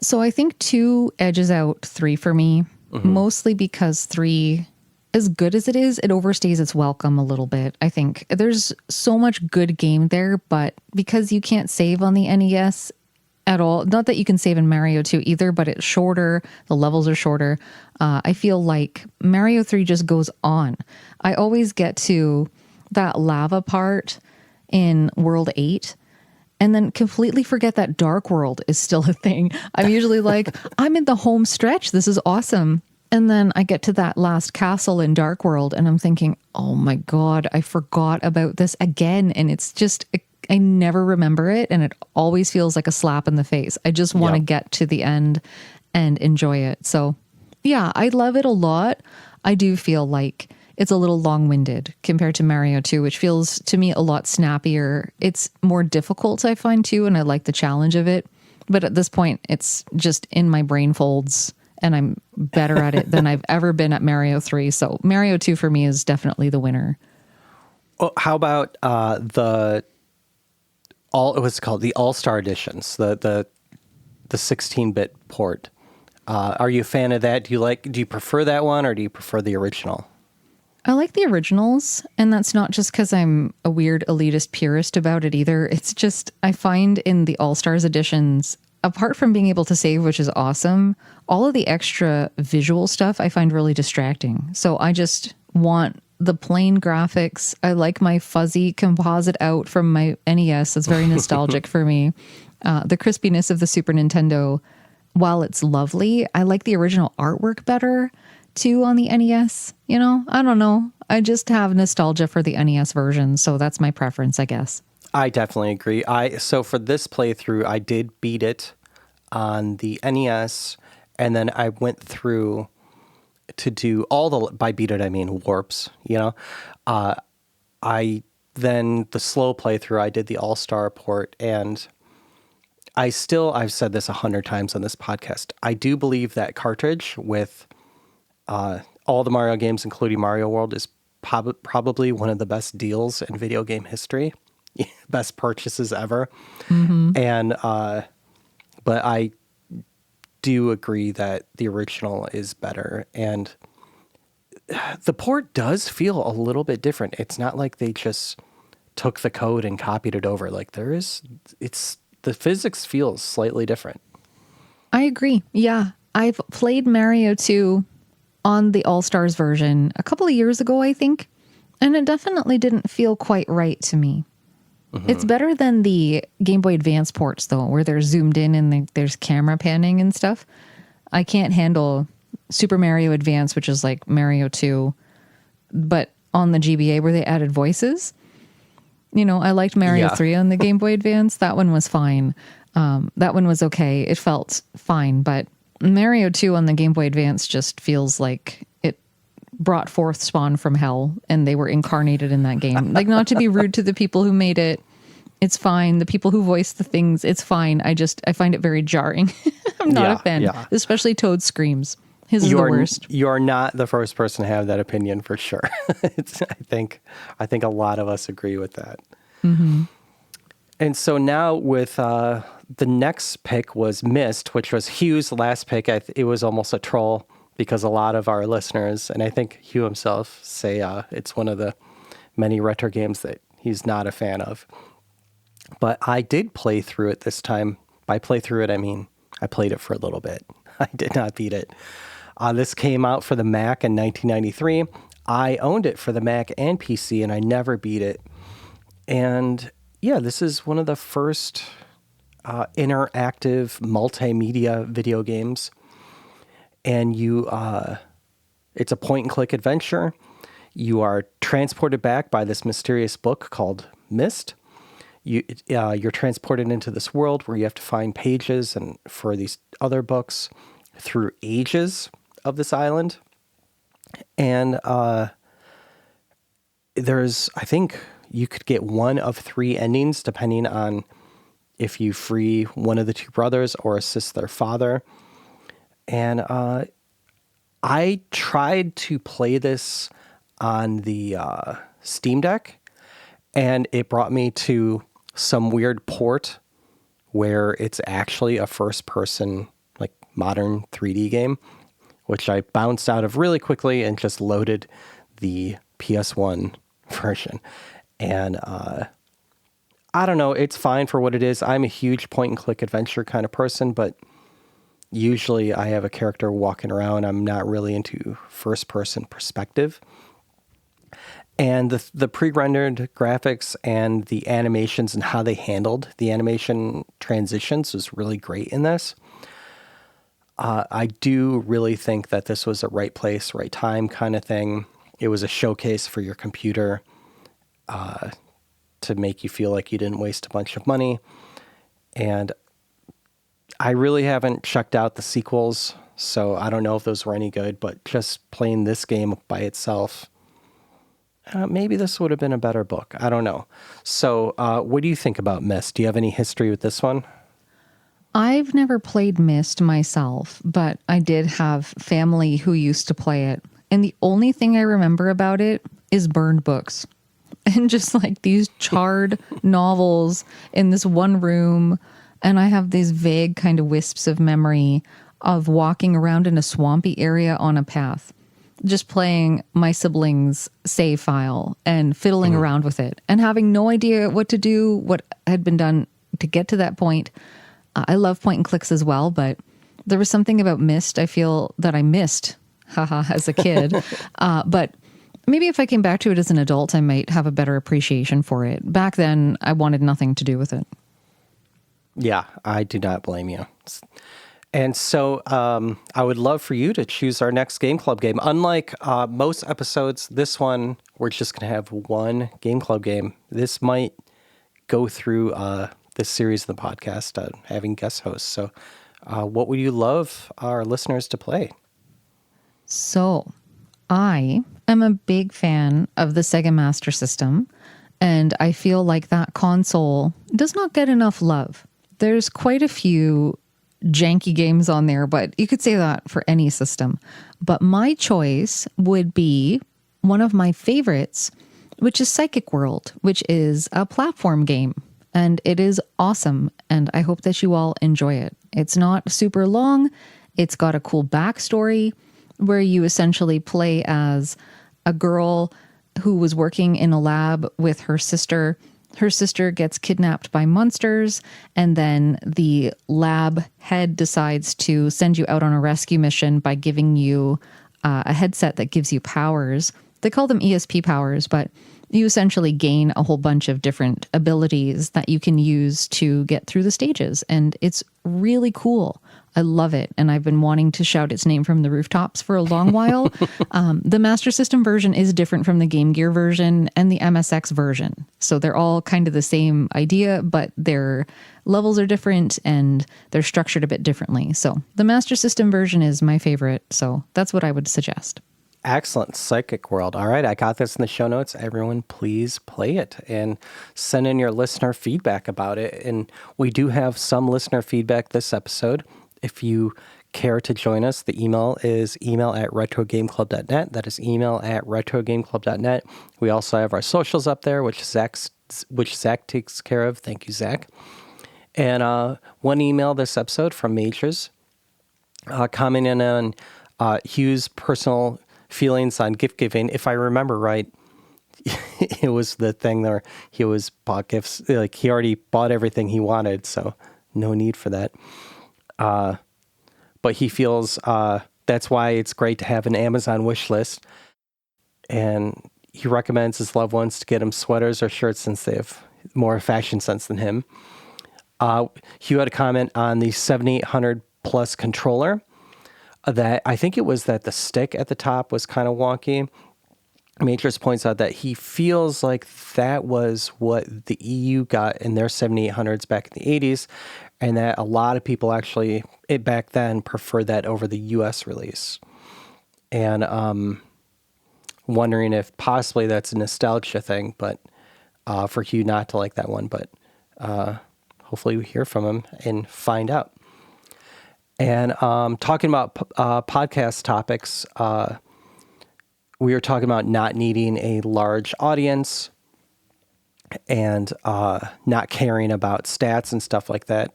So I think 2 edges out 3 for me, mostly because 3, as good as it is, it overstays its welcome a little bit. I think there's so much good game there, but because you can't save on the NES at all, not that you can save in Mario 2 either, but it's shorter, the levels are shorter. I feel like Mario 3 just goes on. I always get to that lava part in World 8 and then completely forget that Dark World is still a thing. I'm usually like, I'm in the home stretch. This is awesome. And then I get to that last castle in Dark World and I'm thinking, oh my God, I forgot about this again. And it's just, I never remember it. And it always feels like a slap in the face. I just want to get to the end and enjoy it. So yeah, I love it a lot. I do feel like it's a little long-winded compared to Mario 2, which feels to me a lot snappier. It's more difficult, I find, too, and I like the challenge of it. But at this point, it's just in my brain folds, and I'm better at it than I've ever been at Mario 3. So Mario 2 for me is definitely the winner. Well, how about the All-Star editions, the 16-bit port? Are you a fan of that? Do you prefer that one, or do you prefer the original? I like the originals, and that's not just because I'm a weird elitist purist about it either. It's just I find in the All-Stars editions, apart from being able to save, which is awesome, all of the extra visual stuff I find really distracting. So I just want the plain graphics. I like my fuzzy composite out from my NES. It's very nostalgic for me. The crispiness of the Super Nintendo, while it's lovely, I like the original artwork better too on the NES. I don't know. I just have nostalgia for the NES version, so that's my preference, I guess. I definitely agree. So for this playthrough, I did beat it on the NES, and then I went through to do by beat it, I mean warps, then the slow playthrough, I did the All-Star port, and I've said this 100 times on this podcast, I do believe that cartridge with all the Mario games, including Mario World, is probably one of the best deals in video game history, best purchases ever. And but I do agree that the original is better, and the port does feel a little bit different. It's not like they just took the code and copied it over. Like the physics feels slightly different. I agree. Yeah. I've played Mario 2 on the All-Stars version a couple of years ago, I think, and it definitely didn't feel quite right to me. It's better than the Game Boy Advance ports, though, where they're zoomed in and there's camera panning and stuff. I can't handle Super Mario Advance, which is like Mario 2, but on the GBA where they added voices. I liked Mario 3 on the Game Boy Advance. That one was fine. That one was okay. It felt fine, but Mario 2 on the Game Boy Advance just feels like it brought forth Spawn from hell and they were incarnated in that game. Like, not to be rude to the people who made it. It's fine. The people who voiced the things, it's fine. I find it very jarring. I'm not a fan, especially Toad's screams. His is the worst. You're not the first person to have that opinion for sure. I think a lot of us agree with that. And so now with the next pick was Myst, which was Hugh's last pick. It was almost a troll because a lot of our listeners, and I think Hugh himself, say it's one of the many retro games that he's not a fan of. But I did play through it this time. By play through it, I mean I played it for a little bit. I did not beat it. This came out for the Mac in 1993. I owned it for the Mac and PC, and I never beat it. And yeah, this is one of the first interactive multimedia video games. And it's a point-and-click adventure. You are transported back by this mysterious book called Myst. you're transported into this world where you have to find pages and for these other books through ages of this island. And I think you could get one of 3 endings depending on if you free one of the 2 brothers or assist their father. And I tried to play this on the Steam Deck, and it brought me to some weird port where it's actually a first-person, like, modern 3D game, which I bounced out of really quickly and just loaded the PS1 version. And I don't know, it's fine for what it is. I'm a huge point-and-click adventure kind of person, but usually I have a character walking around. I'm not really into first-person perspective. And the pre-rendered graphics and the animations and how they handled the animation transitions was really great in this. I do really think that this was a right place, right time kind of thing. It was a showcase for your computer to make you feel like you didn't waste a bunch of money. And I really haven't checked out the sequels, so I don't know if those were any good, but just playing this game by itself, maybe this would have been a better book. I don't know. So what do you think about Myst? Do you have any history with this one? I've never played Myst myself, but I did have family who used to play it. And the only thing I remember about it is burned books and just like these charred novels in this one room. And I have these vague kind of wisps of memory of walking around in a swampy area on a path, just playing my siblings' save file and fiddling around with it and having no idea what to do, what had been done to get to that point. I love point and clicks as well, but there was something about Myst I feel that I missed, as a kid. But maybe if I came back to it as an adult, I might have a better appreciation for it. Back then, I wanted nothing to do with it. Yeah, I do not blame you. And so I would love for you to choose our next Game Club game. Unlike most episodes, this one, we're just going to have one Game Club game. This might go through this series of the podcast, having guest hosts. So what would you love our listeners to play? So I am a big fan of the Sega Master System, and I feel like that console does not get enough love. There's quite a few janky games on there, but you could say that for any system. But my choice would be one of my favorites, which is Psychic World, which is a platform game. And it is awesome, and I hope that you all enjoy it. It's not super long. It's got a cool backstory where you essentially play as a girl who was working in a lab with her sister. Her sister gets kidnapped by monsters, and then the lab head decides to send you out on a rescue mission by giving you a headset that gives you powers. They call them ESP powers, but you essentially gain a whole bunch of different abilities that you can use to get through the stages. And it's really cool. I love it. And I've been wanting to shout its name from the rooftops for a long while. The Master System version is different from the Game Gear version and the MSX version. So they're all kind of the same idea, but their levels are different and they're structured a bit differently. So the Master System version is my favorite. So that's what I would suggest. Excellent. Psychic World. All right. I got this in the show notes. Everyone, please play it and send in your listener feedback about it. And we do have some listener feedback this episode. If you care to join us, the email is email@retrogameclub.net. That is email@retrogameclub.net. We also have our socials up there, which Zach takes care of. Thank you, Zach. And one email this episode from Majors commenting on Hugh's personal feelings on gift giving. If I remember right, it was the thing where he was bought gifts, like he already bought everything he wanted, so no need for that. But he feels that's why it's great to have an Amazon wish list. And he recommends his loved ones to get him sweaters or shirts since they have more fashion sense than him. Hugh had a comment on the 7800 Plus controller. That I think it was that the stick at the top was kind of wonky. Majors points out that he feels like that was what the EU got in their 7800s back in the 80s, and that a lot of people actually back then preferred that over the US release. And wondering if possibly that's a nostalgia thing, but for Hugh not to like that one. But hopefully we hear from him and find out. And talking about podcast topics, we were talking about not needing a large audience and not caring about stats and stuff like that.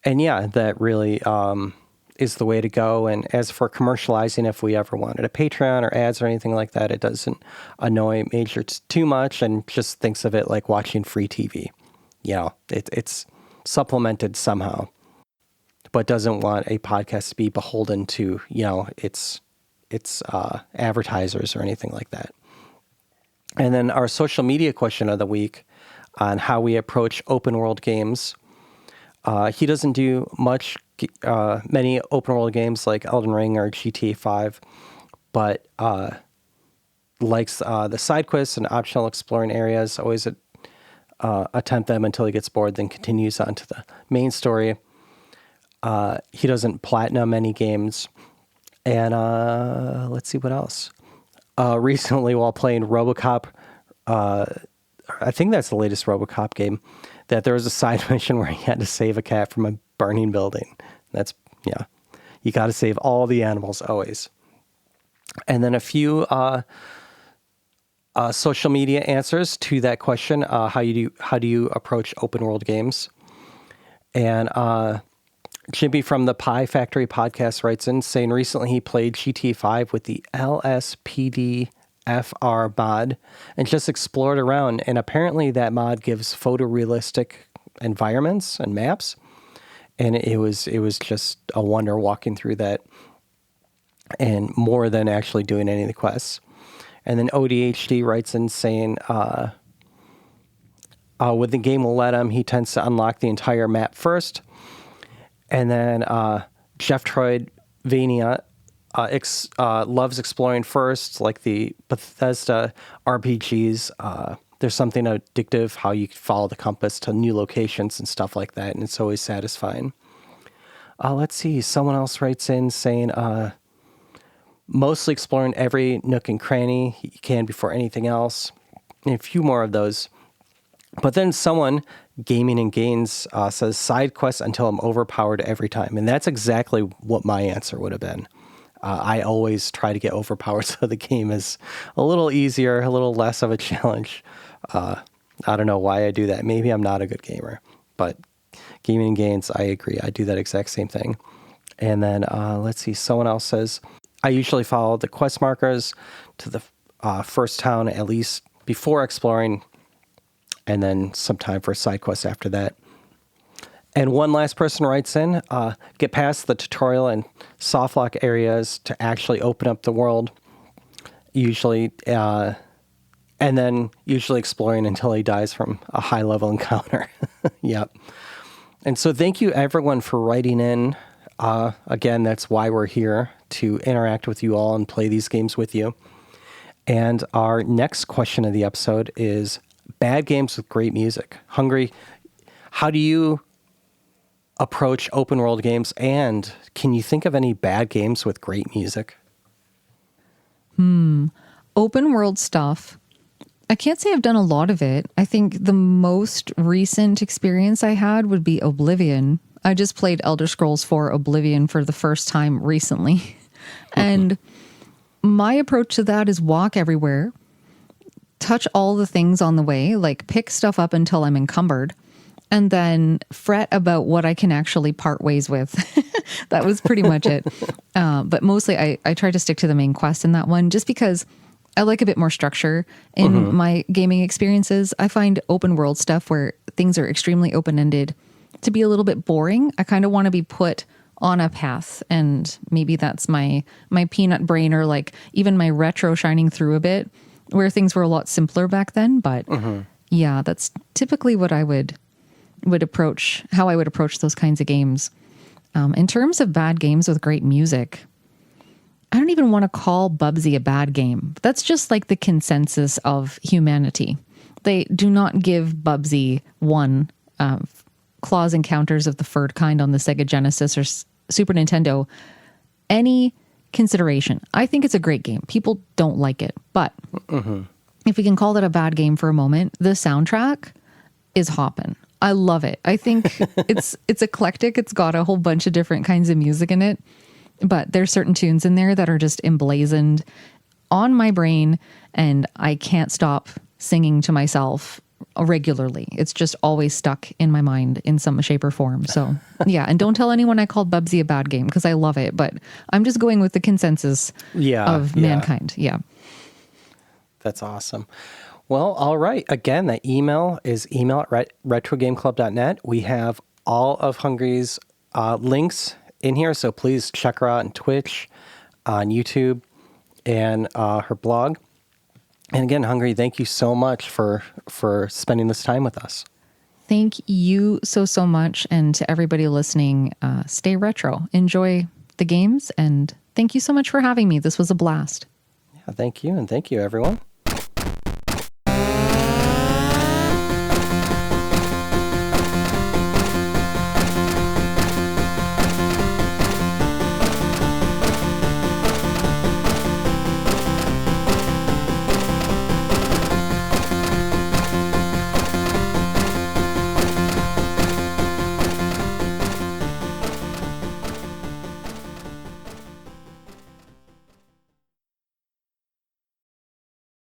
And yeah, that really is the way to go. And as for commercializing, if we ever wanted a Patreon or ads or anything like that, it doesn't annoy Major too much and just thinks of it like watching free TV. You know, it's supplemented somehow, but doesn't want a podcast to be beholden to, you know, its advertisers or anything like that. And then our social media question of the week on how we approach open world games. He doesn't do many open world games like Elden Ring or GTA 5, but likes the side quests and optional exploring areas. Always attempt them until he gets bored, then continues on to the main story. He doesn't platinum any games. And let's see what else. Recently, while playing RoboCop, I think that's the latest RoboCop game, that there was a side mission where he had to save a cat from a burning building. That's, yeah, you got to save all the animals always. And then a few social media answers to that question: how do you approach open world games? And Jimmy from the Pie Factory podcast writes in saying recently he played GTA 5 with the LSPD FR mod and just explored around. And apparently that mod gives photorealistic environments and maps. And it was just a wonder walking through that, and more than actually doing any of the quests. And then ODHD writes in saying, when the game will let him, he tends to unlock the entire map first. And then Jeff Troidvania loves exploring first, like the Bethesda RPGs. There's something addictive how you follow the compass to new locations and stuff like that, and it's always satisfying. Let's see. Someone else writes in saying, mostly exploring every nook and cranny you can before anything else. And a few more of those. But then someone, Gaming and Gains, says side quests until I'm overpowered every time. And that's exactly what my answer would have been. I always try to get overpowered so the game is a little easier, a little less of a challenge. I don't know why I do that. Maybe I'm not a good gamer. But Gaming and Gains, I agree. I do that exact same thing. And then let's see. Someone else says, I usually follow the quest markers to the first town at least before exploring, and then some time for a side quest after that. And one last person writes in, get past the tutorial and softlock areas to actually open up the world, usually, and then usually exploring until he dies from a high-level encounter. Yep. And so thank you, everyone, for writing in. Again, that's why we're here, to interact with you all and play these games with you. And our next question of the episode is bad games with great music. Hungry, how do you approach open world games, and can you think of any bad games with great music? Open world stuff. I can't say I've done a lot of it. I think the most recent experience I had would be Oblivion. I just played Elder Scrolls 4 Oblivion for the first time recently. And my approach to that is walk everywhere, touch all the things on the way, like pick stuff up until I'm encumbered, and then fret about what I can actually part ways with. That was pretty much it. But mostly I try to stick to the main quest in that one, just because I like a bit more structure in my gaming experiences. I find open world stuff where things are extremely open-ended to be a little bit boring. I kind of want to be put on a path, and maybe that's my peanut brain, or like even my retro shining through a bit, where things were a lot simpler back then. But yeah, that's typically what I would approach, how I would approach those kinds of games. In terms of bad games with great music, I don't even want to call Bubsy a bad game. That's just like the consensus of humanity. They do not give Bubsy one claws encounters of the furred kind on the Sega Genesis or Super Nintendo any consideration. I think it's a great game. People don't like it, but if we can call it a bad game for a moment, the soundtrack is hopping. I love it. I think it's eclectic. It's got a whole bunch of different kinds of music in it, but there's certain tunes in there that are just emblazoned on my brain, and I can't stop singing to myself regularly. It's just always stuck in my mind in some shape or form. So yeah, and don't tell anyone I called Bubsy a bad game because I love it, but I'm just going with the consensus of mankind. Yeah. That's awesome. Well, all right. Again, the email is email@retrogameclub.net. We have all of Hungry's links in here, so please check her out on Twitch, on YouTube, and her blog. And again, Hungry, thank you so much for spending this time with us. Thank you so much. And to everybody listening, stay retro. Enjoy the games. And thank you so much for having me. This was a blast. Yeah, thank you. And thank you, everyone.